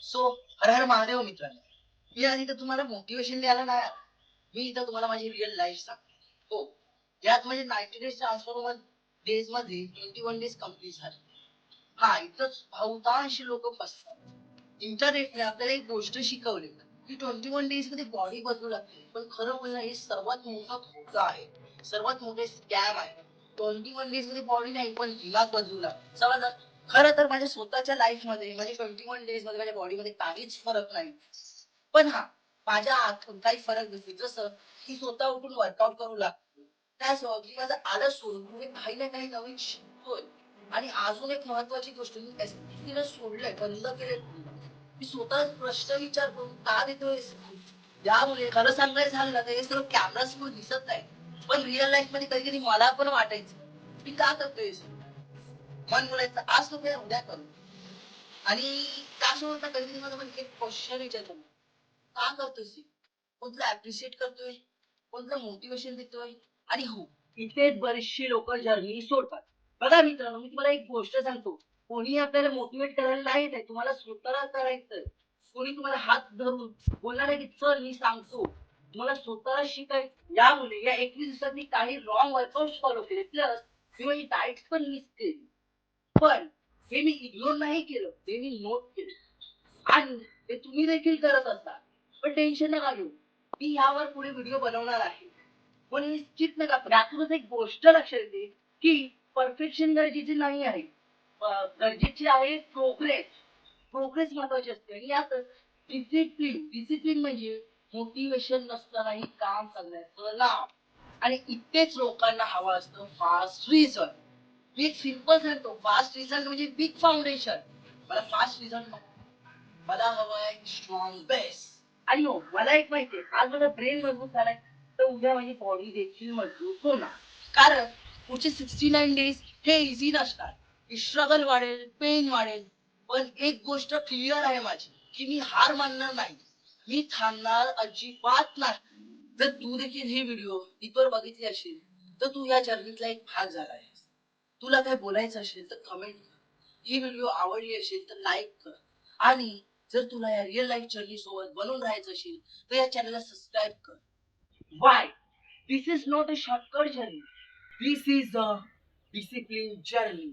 So हर हर महादेव मित्रांनो, मी आज इथं तुम्हाला मोटिवेशन द्यायला नाही आलो. मी इथं तुम्हाला माझी रिअल लाईफ सांगतो. हो, यात म्हणजे 90 डेज ट्रान्सफॉर्मर डेज मध्ये 21 डेज कम्प्लीट झाले. हा, इथंच बहुतांश लोक फसतात. इंटरनेटने आपल्याला एक गोष्ट शिकवली की 21 डेज मध्ये बॉडी बदलू लागते, पण खरं म्हणजे हे सर्वात मोठं धोका आहे, सर्वात मोठे स्कॅम आहे. 21 डेज मध्ये बॉडी नाही, पण दिमाग बदलू लागतो. समजा खरं तर माझ्या स्वतःच्या लाईफ मध्ये माझ्या 21 डेज मध्ये माझ्या बॉडी मध्ये काहीच फरक नाही. पण हा, माझ्या आतून काही फरक दिसते, जसं की स्वतः उठून वर्कआउट करू लागतो. त्यासोबत मी माझं आळस सोडून म्हणजे काही ना काही नवीन शिकतोय. आणि अजून एक महत्वाची गोष्ट, मी एसटीला सोडलंय, बंद केलंय. मी स्वतः प्रश्न विचार करून का देतोय. यामुळे खरं सांगायचं झालं ना, तर हे सर्व कॅमेरा समोर दिसत नाही, पण रिअल लाईफ मध्ये कधी कधी मला पण वाटायचं मी का करतोय. मन बोलायचं आज तो उद्या करू. आणि त्यासोबत कधी कधी माझं म्हणजे एक क्वेश्चन विचारतो, का करतोय, कोणतं अप्रिशिएट करतोय, कोणतं मोटिवेशन देतोय. आणि हो, इथेच बरेचशी लोक जर्नी सोडतात. बघा मित्रांनो, मी तुम्हाला एक गोष्ट सांगतो, कोणी आपल्याला मोटिवेट करायला नाही येत, तुम्हाला स्वतःला करायचं. कोणी तुम्हाला हात धरून बोलणार आहे की चल मी सांगतो, तुम्हाला स्वतःला शिकायचं. यामुळे या 21 दिवसात मी काही रॉंग वर्कआउट फॉलो केले, प्लस मी माझी डाएट पण मिस केली. पण हे मी इग्नोर नाही केलं, ते मी नोट केलं. आणि ते तुम्ही देखील करत असता. पण टेन्शन नका घेऊ, मी यावर पुढे व्हिडिओ बनवणार आहे. पण निश्चित नका, यातूनच एक गोष्ट लक्षात येते की परफेक्शन गरजेचे नाही आहे. गरजेची आहे प्रोग्रेस. प्रोग्रेस महत्वाची असते. आणि यात डिसिप्लिन डिसिप्लिन म्हणजे मोटिवेशन नसतानाही काम करण्याचं नाव. आणि इतकेच लोकांना हवं असतं फास्ट रिझल्ट. मी एक सिंपल सांगतो, फास्ट रिझल्ट म्हणजे बिग फाउंडेशन. मला फास्ट रिझल्ट नको, मला हवंय स्ट्रॉंग बेस. आणि हो, मला एक माहितीये, आज माझा ब्रेन मजबूत झालाय, तर उद्या माझी बॉडी देखील मजबूत होणार. कारण पुढचे 69 डेज हे इझी नसणार. स्ट्रगल वाढेल, पेन वाढेल, पण एक गोष्ट क्लिअर आहे माझी, की मी हार मानणार नाही. मी थांबणार अजिबात नाही. जर तू देखील हे व्हिडिओ इतर बघितले असेल, तर तू या जर्नीतला एक भाग झाला आहेस. तुला काय बोलायचं असेल तर कमेंट कर. ही व्हिडिओ आवडली असेल तर लाईक कर. आणि जर तुला या रिअल लाईफ जर्नी सोबत बनून राहायचं असेल तर या चॅनलला सबस्क्राईब कर. Y? This is not a shortcut journey, this is a discipline journey.